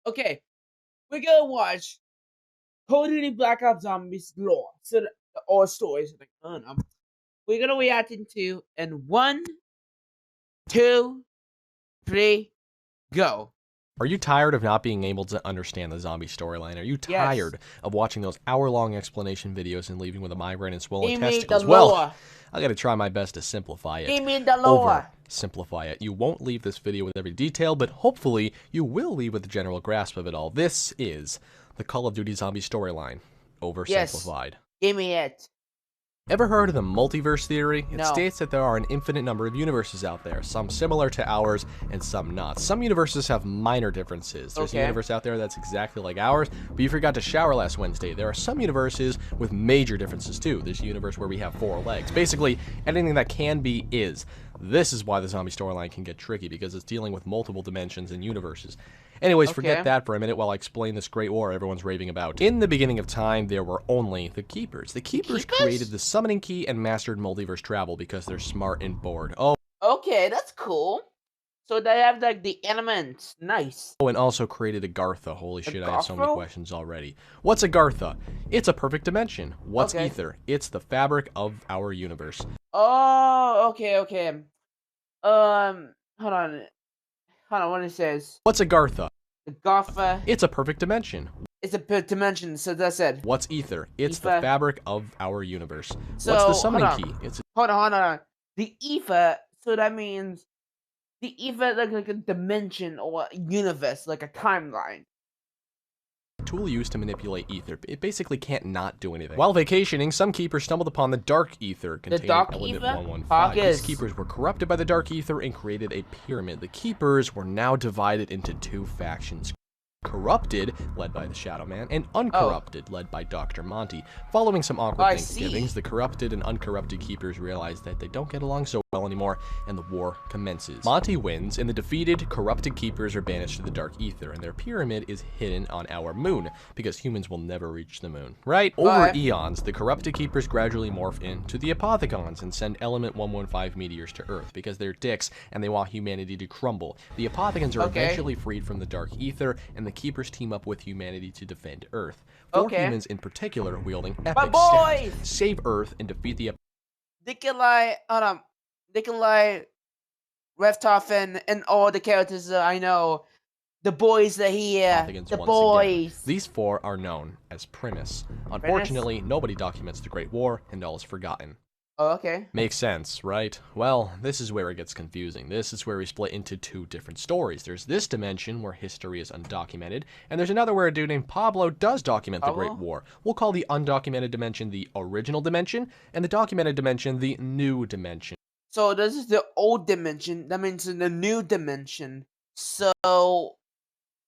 Okay, we're gonna watch Call of Duty Black Ops Zombies lore. Or stories. Like, I don't know. We're gonna react into in 1, 2, 3, go. Are you tired of not being able to understand the zombie storyline? Are you Yes. tired of watching those hour-long explanation videos and leaving with a migraine and swollen Give me the testicles? lore. Well, I gotta try my best to simplify it. Give me the lore. Simplify it. You won't leave this video with every detail, but hopefully you will leave with a general grasp of it all. This is the Call of Duty zombie storyline, oversimplified. Yes. Give me it. Ever heard of the multiverse theory? It No. states that there are an infinite number of universes out there, some similar to ours and some not. Some universes have minor differences. There's a universe out there that's exactly like ours, but you forgot to shower last Wednesday. There are some universes with major differences too. There's a universe where we have 4 legs. Basically, anything that can be is. This is why the zombie storyline can get tricky, because it's dealing with multiple dimensions and universes. Anyways, forget that for a minute while I explain this great war everyone's raving about. In the beginning of time, there were only the Keepers. The Keepers created the summoning key and mastered multiverse travel because they're smart and bored. Oh, okay, that's cool. So they have like the elements. Nice. Oh, and also created Agartha. Holy shit, I have so many questions already. What's Agartha? It's a perfect dimension. What's Ether? It's the fabric of our universe. Oh, okay. Hold on, what it says. What's Agartha? Agartha. It's a perfect dimension. It's a dimension, so that's it. What's Ether? It's the fabric of our universe. So, what's the summoning key? It's hold on. The Ether, so that means the Ether like a dimension or a universe, like a timeline. Tool used to manipulate Ether. It basically can't not do anything. While vacationing, some Keepers stumbled upon the Dark Ether containing Element 115. These Keepers were corrupted by the Dark Ether and created a pyramid. The Keepers were now divided into 2 factions. Corrupted, led by the Shadow Man, and uncorrupted, led by Dr. Monty. Following some awkward Thanksgivings, the corrupted and uncorrupted Keepers realize that they don't get along so well anymore, and the war commences. Monty wins, and the defeated, corrupted Keepers are banished to the Dark Ether, and their pyramid is hidden on our moon, because humans will never reach the moon, right? Over eons, the corrupted Keepers gradually morph into the Apothicons and send Element 115 meteors to Earth, because they're dicks, and they want humanity to crumble. The Apothicons are eventually freed from the Dark Ether, and the Keepers team up with humanity to defend Earth. 4 humans in particular wielding epic staffs save Earth and defeat the Nikolai, Refthoffen, and all the characters that I know. The boys that the boys. Again. These 4 are known as Primus. Unfortunately, nobody documents the Great War, and all is forgotten. Oh, okay. Makes sense, right? Well, this is where it gets confusing. This is where we split into 2 different stories. There's this dimension where history is undocumented, and there's another where a dude named Pablo does document the Great War. We'll call the undocumented dimension the original dimension, and the documented dimension the new dimension. So this is the old dimension, that means in the new dimension. So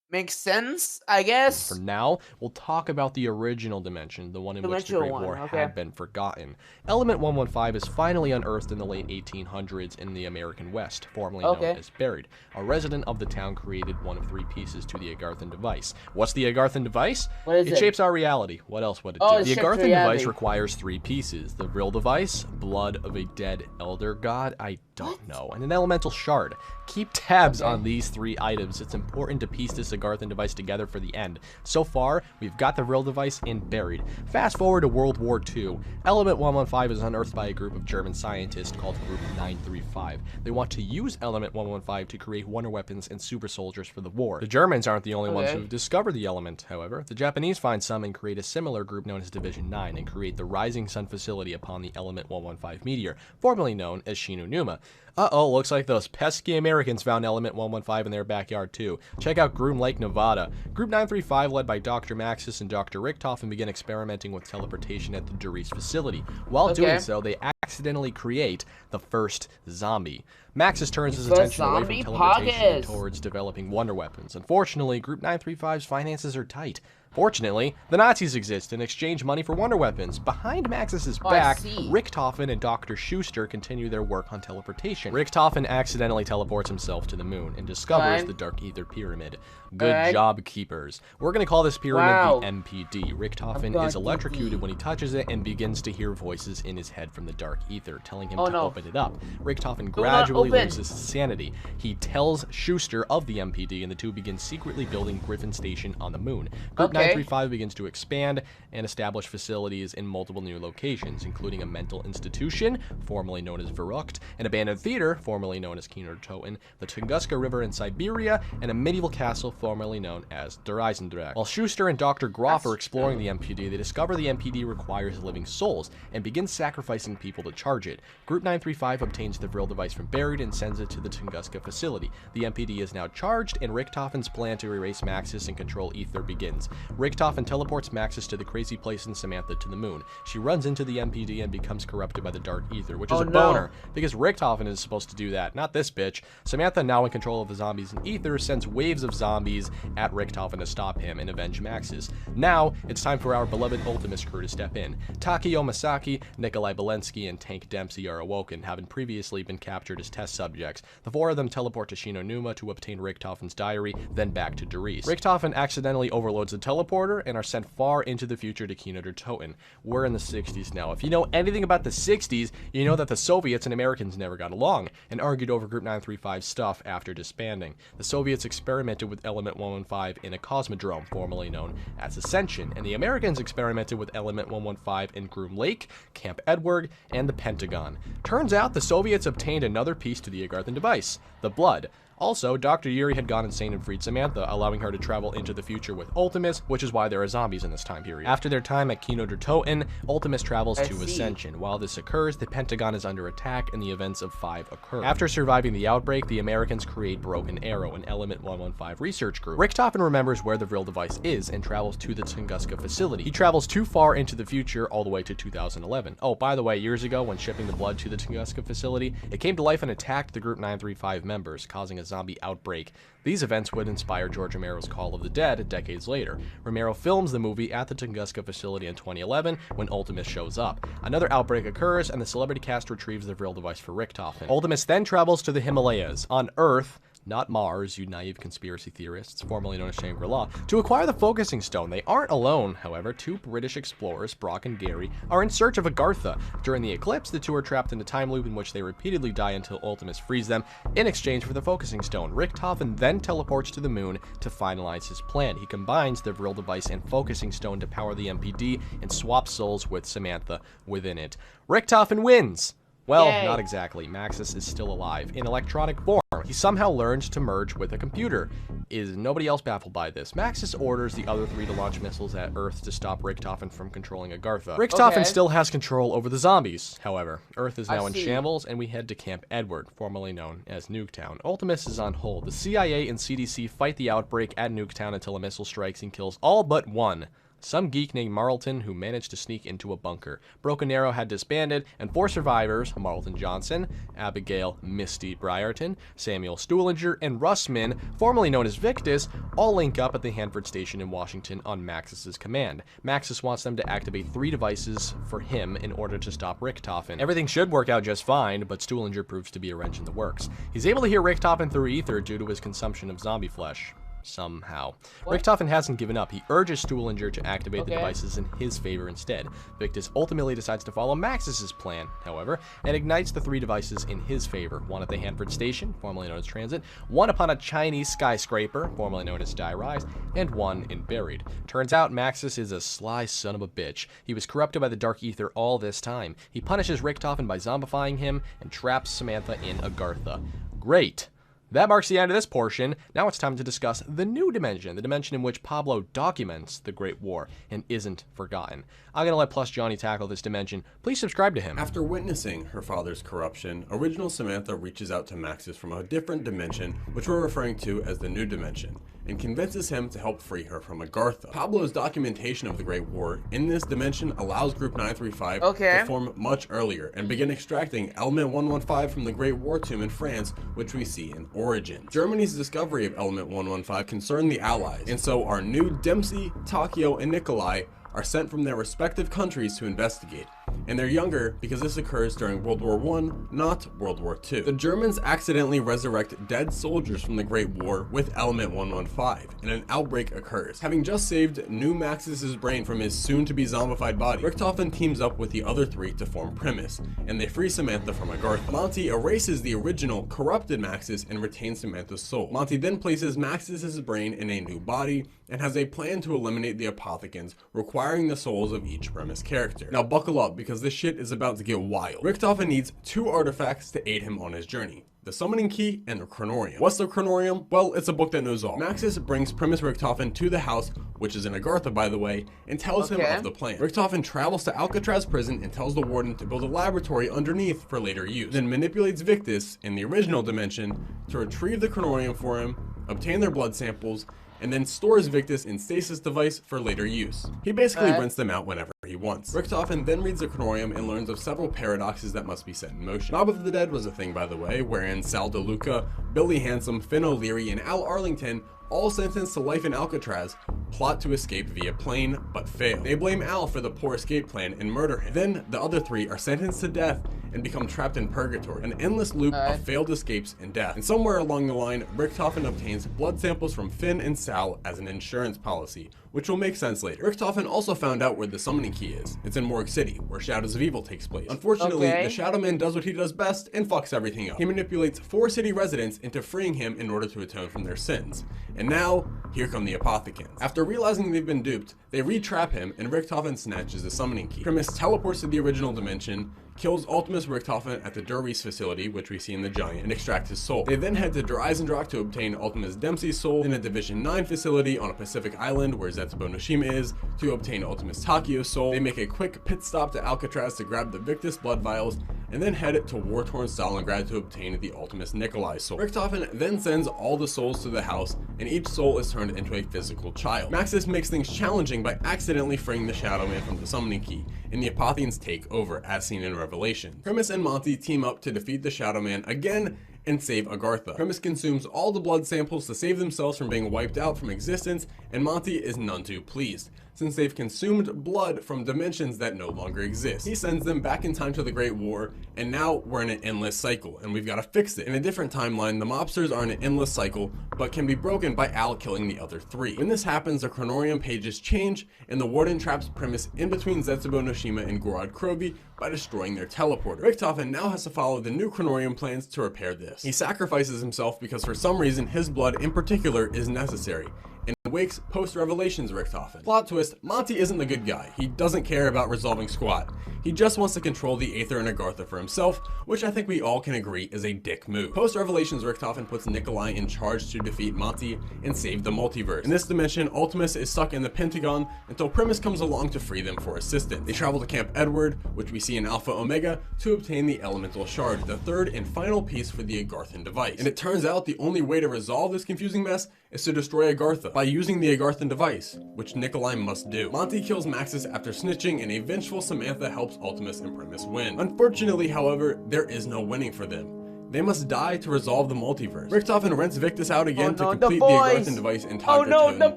makes sense, I guess. For now, we'll talk about the original dimension, the one in which the Great War had been forgotten. Element 115 is finally unearthed in the late 1800s in the American West, formerly known as Buried. A resident of the town created one of 3 pieces to the Agarthan device. What's the Agarthan device? It shapes our reality. What else would it do? The Agarthan device requires 3 pieces. The Vril device, blood of a dead elder god, I don't know, and an elemental shard. Keep tabs on these 3 items. It's important to piece this Agarthan device together for the end. So far, we've got the Vril device and Buried. Fast forward to World War II. Element 115 is unearthed by a group of German scientists called Group 935. They want to use Element 115 to create wonder weapons and super soldiers for the war. The Germans aren't the only ones who've discovered the element, however. The Japanese find some and create a similar group known as Division 9 and create the Rising Sun facility upon the Element 115 meteor, formerly known as Shinonuma. Looks like those pesky Americans found Element 115 in their backyard too. Check out Groom Lake, Nevada. Group 935, led by Dr. Maxis and Dr. Richtofen, begin experimenting with teleportation at the Doris facility. While doing so, they accidentally create the first zombie. Maxis turns his attention away from teleportation towards developing wonder weapons. Unfortunately, Group 935's finances are tight. Fortunately, the Nazis exist and exchange money for wonder weapons. Behind Maxis's back, Richthofen and Dr. Schuster continue their work on teleportation. Richthofen accidentally teleports himself to the moon and discovers the Dark Ether Pyramid. Good job, keepers. We're going to call this pyramid the MPD. Richthofen is electrocuted when he touches it and begins to hear voices in his head from the Dark Ether, telling him to open it up. Richthofen gradually loses his sanity. He tells Schuster of the MPD, and the two begin secretly building Griffin Station on the moon. Group 935 begins to expand and establish facilities in multiple new locations, including a mental institution, formerly known as Verrückt, an abandoned theater, formerly known as Kino der Toten, the Tunguska River in Siberia, and a medieval castle, formerly known as Der Eisendrache. While Schuster and Dr. Groff are exploring the MPD, they discover the MPD requires living souls and begin sacrificing people to charge it. Group 935 obtains the Vril device from Buried and sends it to the Tunguska facility. The MPD is now charged, and Richthofen's plan to erase Maxis and control Ether begins. Richthofen teleports Maxis to the crazy place and Samantha to the moon. She runs into the MPD and becomes corrupted by the Dark Ether, which is a boner, because Richthofen is supposed to do that, not this bitch. Samantha, now in control of the zombies and Ether, sends waves of zombies at Richthofen to stop him and avenge Maxis. Now, it's time for our beloved Ultimus crew to step in. Takio Masaki, Nikolai Belensky, and Tank Dempsey are awoken, having previously been captured as test subjects. The four of them teleport to Shinonuma to obtain Richthofen's diary, then back to Derice. Richthofen accidentally overloads the teleporter and are sent far into the future to Kino der Toten. We're in the 60s now. If you know anything about the 60s, you know that the Soviets and Americans never got along and argued over Group 935 stuff after disbanding. The Soviets experimented with Element 115 in a cosmodrome, formerly known as Ascension, and the Americans experimented with Element 115 in Groom Lake, Camp Edward, and the Pentagon. Turns out the Soviets obtained another piece to the Agarthan device, the blood. Also, Dr. Yuri had gone insane and freed Samantha, allowing her to travel into the future with Ultimus, which is why there are zombies in this time period. After their time at Kino der Toten, Ultimus travels to Ascension. While this occurs, the Pentagon is under attack and the events of 5 occur. After surviving the outbreak, the Americans create Broken Arrow, an Element 115 research group. Richthofen remembers where the Vril device is and travels to the Tunguska facility. He travels too far into the future, all the way to 2011. Oh, by the way, years ago, when shipping the blood to the Tunguska facility, it came to life and attacked the Group 935 members, causing a zombie outbreak. These events would inspire George Romero's Call of the Dead decades later. Romero films the movie at the Tunguska facility in 2011 when Ultimus shows up. Another outbreak occurs and the celebrity cast retrieves the Vril device for Richthofen. Ultimus then travels to the Himalayas. On Earth, not Mars, you naive conspiracy theorists, formerly known as Shangri-La, to acquire the focusing stone. They aren't alone, however. 2 British explorers, Brock and Gary, are in search of Agartha. During the eclipse, the 2 are trapped in a time loop in which they repeatedly die until Ultimus frees them in exchange for the focusing stone. Richthofen then teleports to the moon to finalize his plan. He combines the Vril device and focusing stone to power the MPD and swaps souls with Samantha within it. Richthofen wins! Well, not exactly. Maxis is still alive, in electronic form. He somehow learns to merge with a computer. Is nobody else baffled by this? Maxis orders the other 3 to launch missiles at Earth to stop Richthofen from controlling Agartha. Richthofen still has control over the zombies, however. Earth is now in shambles, and we head to Camp Edward, formerly known as Nuketown. Ultimus is on hold. The CIA and CDC fight the outbreak at Nuketown until a missile strikes and kills all but 1. Some geek named Marlton who managed to sneak into a bunker. Broken Arrow had disbanded, and 4 survivors, Marlton Johnson, Abigail Misty Briarton, Samuel Stuhlinger, and Russman, formerly known as Victus, all link up at the Hanford Station in Washington on Maxis' command. Maxis wants them to activate 3 devices for him in order to stop Richthofen. Everything should work out just fine, but Stuhlinger proves to be a wrench in the works. He's able to hear Richthofen through ether due to his consumption of zombie flesh. Somehow. Richthofen hasn't given up. He urges Stuhlinger to activate the devices in his favor instead. Victus ultimately decides to follow Maxis' plan, however, and ignites the 3 devices in his favor. 1 at the Hanford Station, formerly known as Transit, 1 upon a Chinese skyscraper, formerly known as Die Rise, and 1 in Buried. Turns out Maxis is a sly son of a bitch. He was corrupted by the Dark Ether all this time. He punishes Richthofen by zombifying him and traps Samantha in Agartha. Great! That marks the end of this portion. Now it's time to discuss the new dimension, the dimension in which Pablo documents the Great War and isn't forgotten. I'm going to let Plus Johnny tackle this dimension. Please subscribe to him. After witnessing her father's corruption, original Samantha reaches out to Maxis from a different dimension, which we're referring to as the new dimension, and convinces him to help free her from Agartha. Pablo's documentation of the Great War in this dimension allows Group 935 to form much earlier and begin extracting Element 115 from the Great War tomb in France, which we see in origins. Germany's discovery of Element 115 concerned the Allies, and so our new Dempsey, Takio, and Nikolai are sent from their respective countries to investigate. And they're younger because this occurs during World War I, not World War II. The Germans accidentally resurrect dead soldiers from the Great War with Element 115, and an outbreak occurs. Having just saved New Maxis' brain from his soon-to-be zombified body, Richtofen teams up with the other three to form Primus, and they free Samantha from Agartha. Monty erases the original, corrupted Maxis and retains Samantha's soul. Monty then places Maxis' brain in a new body, and has a plan to eliminate the Apothicons, requiring the souls of each Primus character. Now buckle up, because this shit is about to get wild. Richtofen needs 2 artifacts to aid him on his journey: the Summoning Key and the Chronorium. What's the Chronorium? Well, it's a book that knows all. Maxis brings Primus Richtofen to the house, which is in Agartha by the way, and tells him of the plan. Richtofen travels to Alcatraz prison and tells the warden to build a laboratory underneath for later use, then manipulates Victus, in the original dimension, to retrieve the Chronorium for him, obtain their blood samples, and then stores Victus in stasis device for later use. He basically rents them out whenever he wants. Richtofen then reads the Chronorium and learns of several paradoxes that must be set in motion. Mob of the Dead was a thing, by the way, wherein Sal DeLuca, Billy Handsome, Finn O'Leary, and Al Arlington, all sentenced to life in Alcatraz, plot to escape via plane, but fail. They blame Al for the poor escape plan and murder him. Then the other 3 are sentenced to death and become trapped in purgatory, an endless loop of failed escapes and death. And somewhere along the line, Richtofen obtains blood samples from Finn and Sal as an insurance policy, which will make sense later. Richtofen also found out where the Summoning Key is. It's in Morgue City, where Shadows of Evil takes place. Unfortunately, the Shadow Man does what he does best and fucks everything up. He manipulates 4 city residents into freeing him in order to atone from their sins. And now, here come the Apothicons. After realizing they've been duped, they re-trap him, and Richtofen snatches the Summoning Key. Primus teleports to the original dimension, kills Ultimus Richtofen at the Dur-Reese facility, which we see in the Giant, and extract his soul. They then head to Dur Eisendrache to obtain Ultimus Dempsey's soul, in a Division 9 facility on a Pacific island where Zetsubo Noshima is, to obtain Ultimus Takio's soul. They make a quick pit stop to Alcatraz to grab the Victus blood vials, and then head to war-torn Stalingrad to obtain the Ultimus Nikolai soul. Richtofen then sends all the souls to the house, and each soul is turned into a physical child. Maxis makes things challenging by accidentally freeing the Shadow Man from the Summoning Key, and the Apothicons take over, as seen in Revelation. Primus and Monty team up to defeat the Shadow Man again and save Agartha. Primus consumes all the blood samples to save themselves from being wiped out from existence, and Monty is none too pleased, since they've consumed blood from dimensions that no longer exist. He sends them back in time to the Great War, and now we're in an endless cycle, and we've got to fix it. In a different timeline, the mobsters are in an endless cycle, but can be broken by Al killing the other 3. When this happens, the Chronorium pages change, and the warden traps Primus in between Zetsubo Noshima and Gorod Krovi by destroying their teleporter. Richtofen now has to follow the new Chronorium plans to repair this. He sacrifices himself because for some reason his blood in particular is necessary, and wakes post-Revelations Richtofen. Plot twist, Monty isn't the good guy. He doesn't care about resolving squat. He just wants to control the Aether and Agartha for himself, which I think we all can agree is a dick move. Post-Revelations Richtofen puts Nikolai in charge to defeat Monty and save the multiverse. In this dimension, Ultimus is stuck in the Pentagon until Primus comes along to free them for assistance. They travel to Camp Edward, which we see in Alpha Omega, to obtain the Elemental Shard, the 3rd and final piece for the Agarthan device. And it turns out the only way to resolve this confusing mess is to destroy Agartha by using the Agarthan device, which Nikolai must do. Monty kills Maxis after snitching, and a vengeful Samantha helps Ultimus and Primus win. Unfortunately, however, there is no winning for them. They must die to resolve the multiverse. Richtofen rents Victus out again to complete the Agarthan device in Togratun,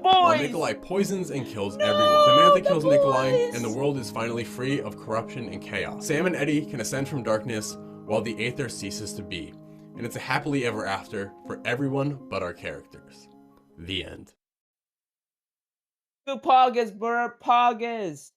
while Nikolai poisons and kills everyone. Samantha kills Nikolai, and the world is finally free of corruption and chaos. Sam and Eddie can ascend from darkness, while the Aether ceases to be. And it's a happily ever after for everyone but our characters. The end. Poggers, bro. Poggers.